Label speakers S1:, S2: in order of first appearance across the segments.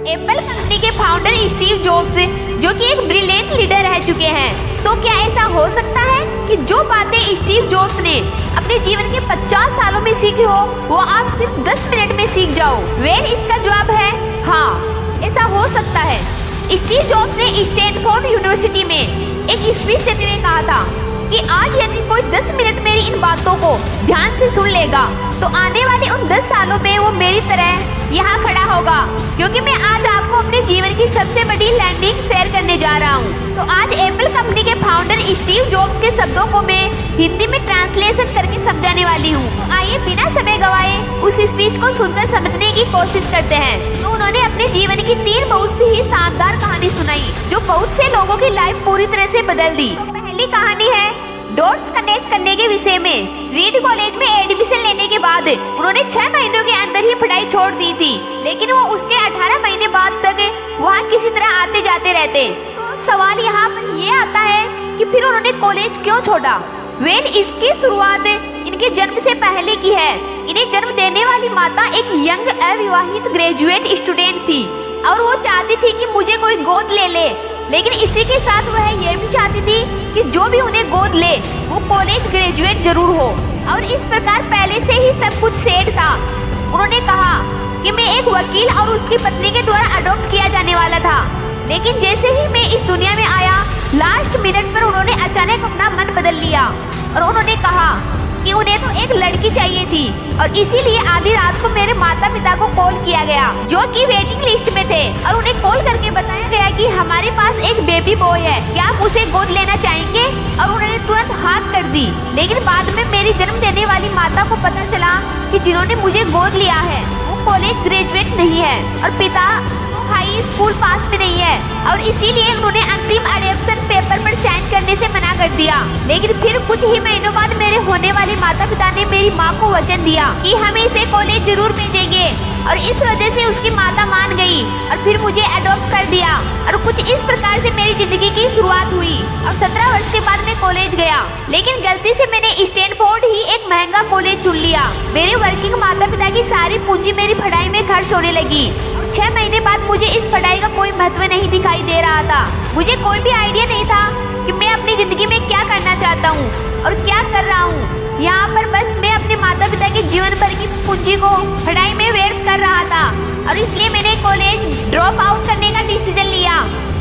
S1: Apple company के founder Steve jobs जो कि एक ब्रिलियंट लीडर रह चुके हैं, तो क्या ऐसा हो सकता है कि जो बातें स्टीव जॉब्स ने अपने जीवन के 50 सालों में सीखी हो वो आप सिर्फ 10 मिनट में सीख जाओ? इसका जवाब है हाँ, ऐसा हो सकता है। स्टीव जॉब्स ने स्टैनफोर्ड यूनिवर्सिटी में एक स्पीच देते हुए कहा था कि आज यदि कोई 10 मिनट मेरी इन बातों को ध्यान से सुन लेगा तो आने वाले उन 10 सालों में वो मेरी तरह यहाँ खड़ा होगा, क्योंकि मैं आज आपको अपने जीवन की सबसे बड़ी लर्निंग शेयर करने जा रहा हूँ। तो आज एप्पल कंपनी के फाउंडर स्टीव जॉब्स के शब्दों को मैं हिंदी में ट्रांसलेशन करके समझाने वाली हूँ। तो आइए बिना समय गवाए उस स्पीच को सुनकर समझने की कोशिश करते हैं। तो उन्होंने अपने जीवन की 3 बहुत ही शानदार कहानी सुनाई जो बहुत से लोगों की लाइफ पूरी तरह से बदल दी। तो पहली कहानी है डॉट्स कनेक्ट करने के विषय में। रीड कॉलेज में एडमिशन लेने के बाद उन्होंने 6 महीनों के अंदर ही पढ़ाई छोड़ दी थी, लेकिन वो उसके 18 महीने बाद तक वहाँ किसी तरह आते जाते रहते। तो सवाल यहाँ पर ये आता है कि फिर उन्होंने कॉलेज क्यों छोड़ा? इसकी शुरुआत इनके जन्म से पहले की है। इन्हें जन्म देने वाली माता एक यंग अविवाहित ग्रेजुएट स्टूडेंट थी और वो चाहती थी कि मुझे कोई गोद ले ले, लेकिन इसी के साथ वह यह भी चाहती थी कि जो भी उन्हें गोद ले वो कॉलेज ग्रेजुएट जरूर हो। और इस प्रकार पहले से ही सब कुछ सेट था। उन्होंने कहा कि मैं एक वकील और उसकी पत्नी के द्वारा अडॉप्ट किया जाने वाला था, लेकिन जैसे ही मैं इस दुनिया में आया लास्ट मिनट पर उन्होंने अचानक अपना मन बदल लिया और उन्होंने कहा कि उन्हें तो एक लड़की चाहिए थी और इसीलिए आधी रात को मेरे माता पिता को कॉल किया गया जो कि वेटिंग लिस्ट में थे और उन्हें कॉल करके बताया गया कि हमारे पास एक बेबी बॉय है, क्या आप उसे गोद लेना चाहेंगे? और उन्होंने तुरंत हाँ कर दी। लेकिन बाद में मेरी जन्म देने वाली माता को पता चला कि जिन्होंने मुझे गोद लिया है वो कॉलेज ग्रेजुएट नहीं है और पिता हाई स्कूल पास में नहीं है और इसीलिए उन्होंने अंतिम एडॉप्शन पेपर पर साइन करने से मना कर दिया। लेकिन फिर कुछ ही महीनों बाद मेरे होने वाले माता पिता ने मेरी माँ को वचन दिया कि हम इसे कॉलेज जरूर भेजेंगे और इस वजह से उसकी माता मान गई और फिर मुझे अडॉप्ट कर दिया और कुछ इस प्रकार से मेरी जिंदगी की शुरुआत हुई। और 17 वर्ष के बाद मैं कॉलेज गया, लेकिन गलती से मैंने स्टैनफोर्ड ही एक महंगा कॉलेज चुन लिया। मेरे वर्किंग माता पिता की सारी पूंजी मेरी पढ़ाई में खर्च होने लगी। 6 महीने बाद मुझे इस पढ़ाई का कोई महत्व नहीं दिखाई दे रहा था। मुझे कोई भी आइडिया नहीं था कि मैं अपनी जिंदगी में क्या करना चाहता हूँ और क्या कर रहा हूँ। यहाँ पर बस मैं अपने माता पिता के जीवन भर की पूंजी को पढ़ाई में व्यर्थ कर रहा था और इसलिए मैंने कॉलेज ड्रॉप आउट करने का डिसीजन लिया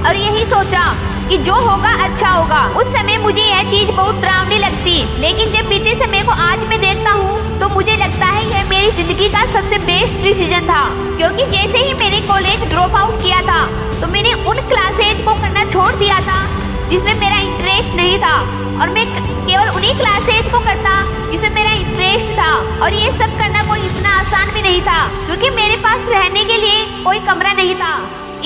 S1: और यही सोचा कि जो होगा अच्छा होगा। उस समय मुझे यह चीज बहुत डरावनी लगती, लेकिन जब बीते समय को आज मैं देखता हूँ तो मुझे लगता है यह मेरी जिंदगी का सबसे बेस्ट डिसीजन था, क्योंकि जैसे ही मैंने कॉलेज ड्रॉप आउट किया था तो मैंने उन क्लासेज को करना छोड़ दिया था जिसमें मेरा इंटरेस्ट नहीं था और मैं केवल उन्हीं क्लासेज को करता जिसमें मेरा इंटरेस्ट था। और ये सब करना कोई इतना आसान भी नहीं था, क्योंकि मेरे पास रहने के लिए कोई कमरा नहीं था,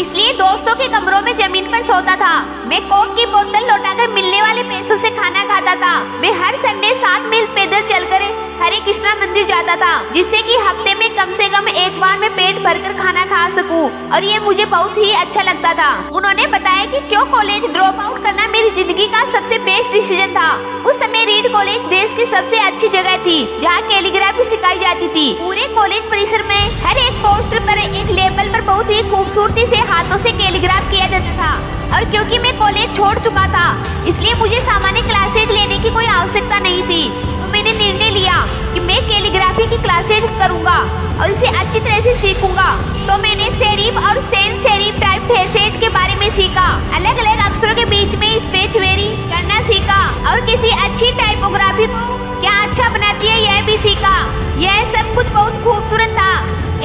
S1: इसलिए दोस्तों के कमरों में जमीन पर सोता था। मैं कोक की बोतल लौटाकर मिलने वाले पैसों से खाना खाता था। मैं हर संडे 7 मील पैदल चलकर हरे कृष्णा मंदिर जाता था, जिससे कि हफ्ते में कम से कम एक बार मैं पेट भरकर खाना खा सकूं और ये मुझे बहुत ही अच्छा लगता था। उन्होंने बताया कि क्यों कॉलेज ड्रॉप आउट करना मेरी जिंदगी का सबसे बेस्ट डिसीजन था। उस समय रीड कॉलेज देश की सबसे अच्छी जगह थी जहाँ कैलीग्राफी सिखाई जाती थी। पूरे कॉलेज परिसर में हर एक पोस्टर पर एक लेबल पर बहुत ही खूबसूरती से हाथों से कैलीग्राफ किया जाता था। और क्योंकि मैं कॉलेज छोड़ चुका था इसलिए मुझे सामान्य क्लासेज लेने की कोई आवश्यकता नहीं थी। तो मैंने निर्णय लिया कि मैं कैलीग्राफी की क्लासेज करूंगा और इसे अच्छी तरह से सीखूंगा। तो मैंने सेरिफ और सेंस सेरिफ टाइप पैसेज के बारे में सीखा, अलग अलग अक्षरों के बीच में स्पेस वेरी करना सीखा और किसी अच्छी टाइपोग्राफी को क्या अच्छा बनाती है यह भी सीखा। यह सब कुछ बहुत खूबसूरत था,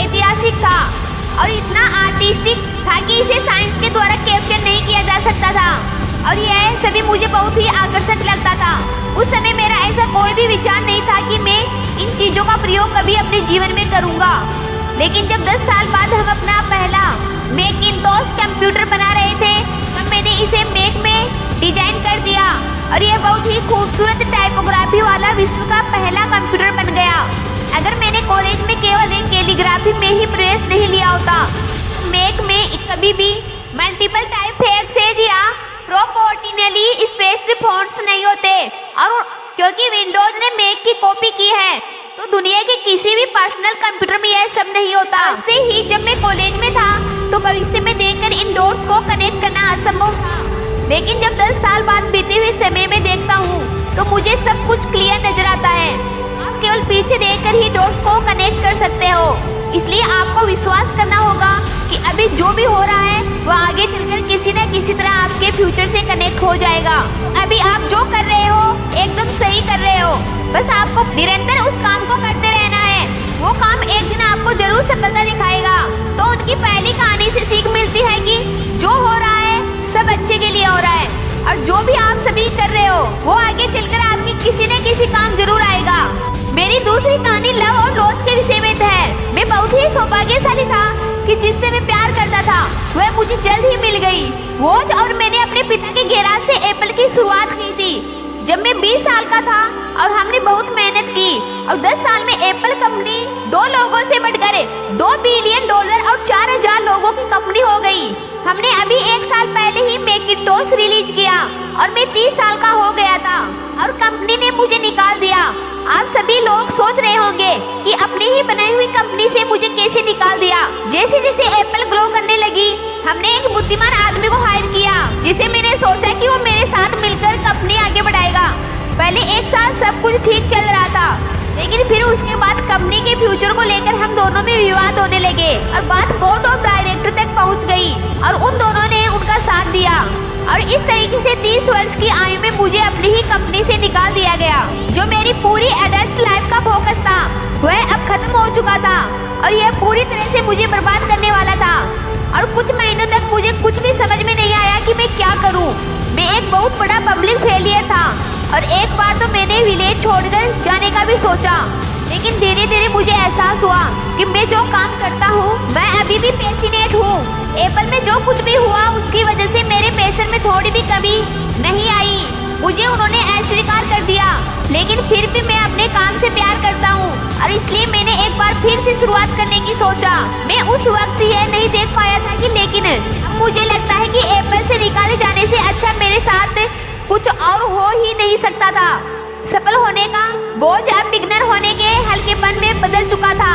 S1: ऐतिहासिक था और इतना आर्टिस्टिक था कि इसे साइंस के द्वारा कैप्चर नहीं किया जा सकता था और यह सभी मुझे बहुत ही आकर्षक लगता था। उस समय मेरा ऐसा कोई भी विचार नहीं था कि मैं इन चीजों का प्रयोग कभी अपने जीवन में करूंगा। लेकिन जब 10 साल बाद हम अपना पहला मैकिंटोश कंप्यूटर बना रहे थे तब मैंने इसे मैक में डिजाइन कर दिया और यह बहुत ही खूबसूरत टाइपोग्राफी वाला विश्व का पहला कंप्यूटर बन गया। अगर मैंने कॉलेज में केवल एक कैलीग्राफी में ही प्रवेश नहीं लिया होता तो मैक में कभी भी मल्टीपल टाइप पैसेज या प्रोपोर्शनली स्पेस्ड फॉन्ट्स नहीं होते। और क्योंकि विंडोज ने मैक की कॉपी की है तो दुनिया के किसी भी पर्सनल कंप्यूटर में यह सब नहीं होता। ऐसे ही जब मैं कॉलेज में था तो भविष्य डॉट्स को कनेक्ट करना असंभव था। लेकिन जब 10 साल बाद बीते हुए समय में देखता हूँ तो मुझे सब कुछ क्लियर नजर आता है। आप केवल पीछे देखकर ही डॉट्स को कनेक्ट कर सकते हो, इसलिए आपको विश्वास करना होगा कि अभी जो भी हो रहा है वह आगे चलकर किसी न किसी तरह आपके फ्यूचर से कनेक्ट हो जाएगा। अभी आप जो कर रहे हो एकदम सही कर रहे हो, बस आपको निरंतर उस काम को करते रहना है। वो काम एक दिन आपको जरूर सफलता दिखाएगा। तो उनकी पहली कहानी से सीख मिलती है कि जो हो रहा है सब अच्छे के लिए हो रहा है, और जो भी आप सभी कर रहे हो वो आगे चलकर आपके किसी न किसी काम जरूर आएगा। मेरी दूसरी कहानी लव और लॉस के विषय में है। मैं बहुत ही सौभाग्यशाली था कि जिससे मैं प्यार करता था वह मुझे जल्द ही मिल गई। वॉच और मैंने अपने पिता के गैराज से एप्पल की शुरुआत की थी जब मैं 20 साल का था, और हमने बहुत मेहनत की और 10 साल में एप्पल कंपनी 2 लोगों से बढ़कर $2 बिलियन और 4000 लोगों की कंपनी हो गई। हमने अभी 1 साल पहले ही मैकिंटोश रिलीज किया और मैं 30 साल का हो गया था और कंपनी ने मुझे निकाल दिया। आप सभी लोग सोच रहे होंगे कि अपनी ही बनाई हुई कंपनी से मुझे कैसे निकाल दिया। जैसे जैसे एप्पल ग्रो करने लगी, हमने एक बुद्धिमान आदमी को हायर किया जिसे मैंने सोचा कि वो मेरे साथ मिलकर कंपनी आगे बढ़ाएगा। पहले 1 साल सब कुछ ठीक चल रहा था, लेकिन फिर उसके बाद कंपनी के फ्यूचर को लेकर हम दोनों में विवाद होने लगे और बात बोर्ड ऑफ डायरेक्टर तक पहुंच गई और उन दोनों ने उनका साथ दिया और इस तरीके से 30 वर्ष की आयु में मुझे अपनी ही कंपनी से निकाल दिया गया। जो मेरी पूरी एडल्ट लाइफ का फोकस था वह अब खत्म हो चुका था और यह पूरी तरह से मुझे बर्बाद करने वाला था। और कुछ महीनों तक मुझे कुछ भी समझ में नहीं आया कि मैं क्या करूं। मैं एक बहुत बड़ा पब्लिक फेलियर था और एक बार तो मैंने विलेज छोड़कर जाने का भी सोचा, लेकिन धीरे धीरे मुझे एहसास हुआ कि मैं जो काम करता हूँ मैं अभी भी पैशनेट हूँ। एप्पल में जो कुछ भी हुआ उसकी वजह से मेरे पैशन में थोड़ी भी कमी नहीं आई। मुझे उन्होंने अस्वीकार कर दिया, लेकिन फिर भी मैं अपने काम से प्यार करता हूँ और इसलिए मैंने एक बार फिर से शुरुआत करने की सोचा। मैं उस वक्त यह नहीं देख पाया था कि लेकिन अब मुझे लगता है कि एप्पल से निकाले जाने से अच्छा मेरे साथ कुछ और हो ही नहीं सकता था। सफल होने का बोझ अब बिगनर होने के हल्केपन में बदल चुका था।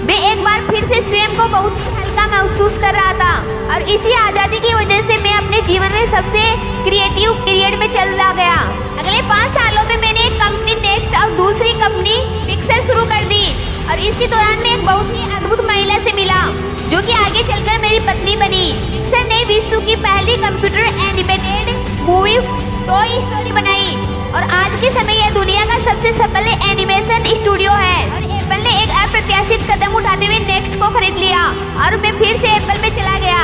S1: मैं एक बार फिर से स्वयं को बहुत हल्का महसूस कर रहा था और इसी आजादी की वजह से मैं अपने जीवन में सबसे क्रिएटिव पीरियड में चला गया। अगले 5 सालों में मैंने एक कंपनी नेक्स्ट और दूसरी कंपनी पिक्सर शुरू कर दी और इसी दौरान मैं एक बहुत ही अद्भुत महिला से मिला जो कि आगे चलकर मेरी पत्नी बनी। पिक्सर ने विश्व की पहली computer animated movie toy story बनाई और आज के समय यह दुनिया का सबसे सफल एनिमेशन स्टूडियो है। और एप्पल ने एक अप्रत्याशित कदम उठाते हुए नेक्स्ट को खरीद लिया और मैं फिर से एप्पल में चला गया।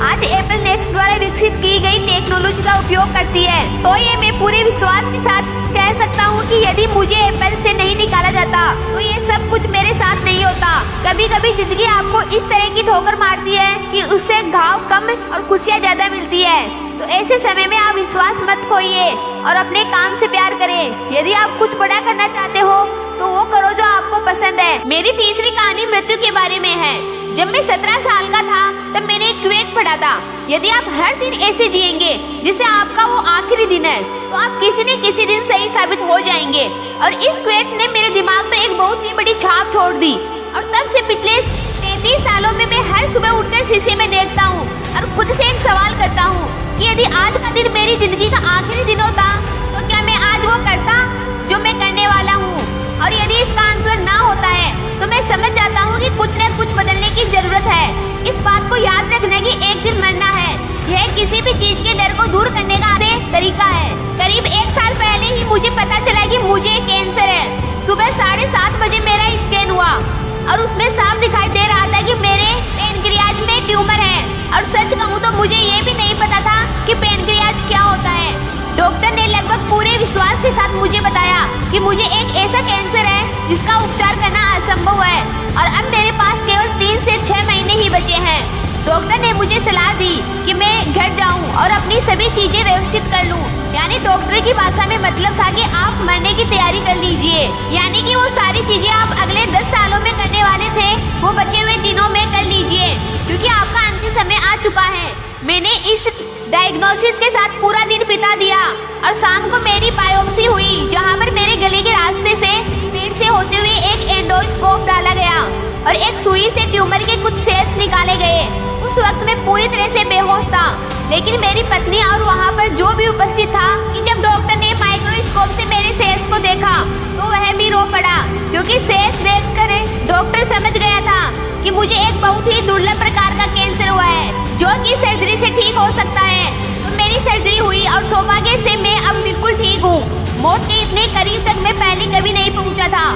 S1: आज एप्पल नेक्स्ट द्वारा विकसित की गई टेक्नोलॉजी का उपयोग करती है। तो ये मैं पूरे विश्वास के साथ कह सकता हूँ कि यदि मुझे एप्पल से नहीं निकाला जाता तो ये सब कुछ मेरे साथ नहीं होता। कभी कभी जिंदगी आपको इस तरह की ठोकर मारती है कि उससे घाव कम और खुशियाँ ज्यादा मिलती है। तो ऐसे समय में आप विश्वास मत खोइए और अपने काम से प्यार करें। यदि आप कुछ बड़ा करना चाहते हो तो वो करो जो आपको पसंद है। मेरी तीसरी कहानी मृत्यु के बारे में है। जब मैं 17 साल का था तब मैंने एक क्वेट पढ़ा था, यदि आप हर दिन ऐसे जिएंगे जिससे आपका वो आखिरी दिन है तो आप किसी न किसी दिन सही साबित हो जाएंगे। और इस क्वेट ने मेरे दिमाग पर एक बहुत ही बड़ी छाप छोड़ दी और तब से पिछले 33 सालों में मैं हर सुबह उठकर शीशे में देखता हूँ और खुद से एक सवाल करता हूँ कि यदि आज का दिन मेरी जिंदगी का आखिरी दिन होता तो क्या मैं आज वो करता जो मैं करने वाला हूँ। और यदि इसका आंसर ना होता है तो मैं समझ जाता हूँ कि कुछ न कुछ बदलने की जरूरत है। इस बात को याद रखना कि एक दिन मरना है, यह किसी भी चीज के डर को दूर करने का तरीका है। करीब 1 साल पहले ही मुझे पता चला कि मुझे कैंसर है। सुबह 7:30 बजे मेरा स्कैन हुआ और उसमें साफ दिखाई दे रहा था कि मेरे पैनक्रियाज में ट्यूमर है। और सच कहूँ तो मुझे ये भी नहीं पता था कि पैनक्रियाज क्या होता है। डॉक्टर ने लगभग पूरे विश्वास के साथ मुझे बताया कि मुझे एक ऐसा कैंसर है जिसका उपचार करना असंभव है और अब मेरे पास केवल 3 से 6 महीने ही बचे हैं। डॉक्टर ने मुझे सलाह दी कि मैं घर जाऊं और अपनी सभी चीजें व्यवस्थित कर लूं। यानी डॉक्टर की भाषा में मतलब था कि आप मरने की तैयारी कर लीजिए, यानी कि वो सारी चीजें आप अगले 10 सालों में करने वाले थे वो बचे हुए दिनों में कर लीजिए क्योंकि आपका अंतिम समय आ चुका है। मैंने इस डायग्नोसिस के साथ पूरा दिन बिता दिया और शाम को मेरी बायोप्सी हुई जहाँ पर मेरे गले के रास्ते से पेट से होते हुए एक एंडोस्कोप डाला गया और एक सुई से ट्यूमर के कुछ सेल्स निकाले गए। उस उस वक्त मैं पूरी तरह से बेहोश था, लेकिन मेरी पत्नी और वहाँ पर जो भी उपस्थित था कि जब डॉक्टर ने माइक्रोस्कोप से मेरे सेल्स को देखा तो वह भी रो पड़ा, क्योंकि सेल्स देखकर डॉक्टर समझ गया था कि मुझे एक बहुत ही दुर्लभ प्रकार का कैंसर हुआ है जो कि सर्जरी से ठीक हो सकता है। तो मेरी सर्जरी हुई और सौभाग्य से मैं अब बिल्कुल ठीक हूँ। मौत के इतने करीब तक मैं पहले कभी नहीं पहुँचा था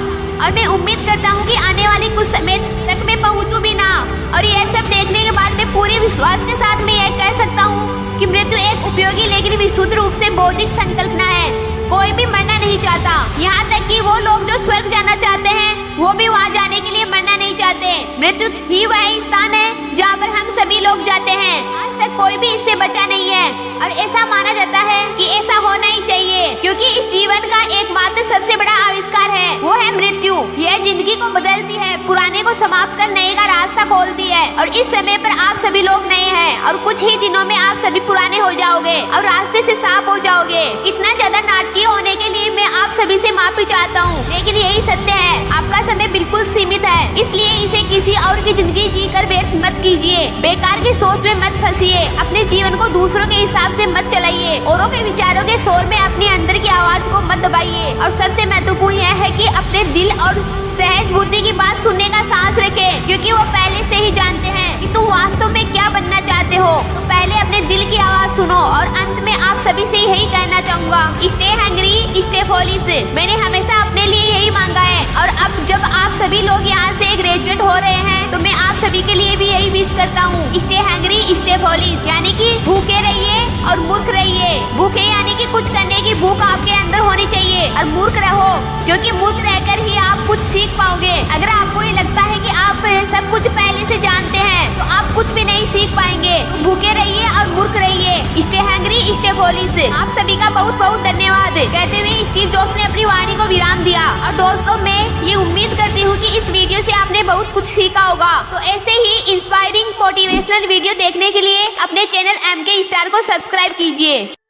S1: और मैं उम्मीद करता हूँ कि आने वाले कुछ समय तक मैं पहुँचूं भी ना। और यह सब देखने के बाद मैं पूरे विश्वास के साथ मैं यह कह सकता हूँ कि मृत्यु एक उपयोगी लेकिन विशुद्ध रूप से बौद्धिक संकल्पना है। कोई भी मरना नहीं चाहता, यहाँ तक कि वो लोग जो स्वर्ग जाना चाहते हैं वो भी वहाँ जाने के लिए मरना नहीं चाहते। मृत्यु ही वह स्थान है जहाँ पर हम सभी लोग जाते हैं। आज तक कोई भी इससे बचा नहीं है और ऐसा माना जाता है कि ऐसा होना ही चाहिए, क्योंकि इस जीवन का एकमात्र सबसे बड़ा आविष्कार है वो है मृत्यु। यह जिंदगी को बदलती है, पुराने को समाप्त कर नए का रास्ता खोलती है। और इस समय पर आप सभी लोग नए हैं और कुछ ही दिनों में आप सभी पुराने हो जाओगे और रास्ते से साफ हो जाओगे। इतना ज्यादा नाटकीय होने के लिए मैं आप सभी से माफी चाहता हूँ, लेकिन यही सत्य है, आपका समय बिल्कुल सीमित है, इसलिए इसे किसी और की जिंदगी जीकर व्यर्थ मत कीजिए। बेकार की सोच में मत फंसिए, अपने जीवन को दूसरों के हिसाब से मत चलाइए, औरों के विचारों के शोर में अपने अंदर की आवाज को मत दबाइए। और सबसे महत्वपूर्ण यह है कि अपने दिल और सहज बुद्धि की बात सुनने का साहस रखें, क्योंकि वो पहले से ही जानते हैं कि तुम वास्तव में क्या बनना चाहते हो। तो पहले अपने दिल की आवाज सुनो। और अंत में आप सभी से यही कहना चाहूँगा, स्टे हंग्री स्टे फॉलिश। मैंने हमेशा अपने लिए यही मांगा है और अब जब आप सभी लोग यहाँ से ग्रेजुएट हो रहे हैं तो मैं आप सभी के लिए भी यही विश करता हूँ, स्टे हंग्री स्टे फॉलिश, यानी कि भूखे रहिए और मूर्ख रहिए। भूखे यानी कि कुछ करने की भूख आपके अंदर होनी चाहिए, और मूर्ख रहो क्योंकि मूर्ख रहकर ही आप कुछ सीख पाओगे। अगर आपको ये लगता है कि आप सब कुछ पहले से जानते हैं तो आप कुछ भी नहीं सीख पाएंगे। तो भूखे रहिए और मूर्ख रहिए, स्टे हंग्री स्टे फॉलिश। आप सभी का बहुत बहुत धन्यवाद कहते हुए स्टीव जॉब्स ने अपनी वाणी को विराम दिया। और दोस्तों, मैं ये उम्मीद करती हूँ कि इस वीडियो से आपने बहुत कुछ सीखा होगा। तो ऐसे ही इंस्पायरिंग मोटिवेशनल वीडियो देखने के लिए अपने चैनल MK स्टार को सब्सक्राइब कीजिए।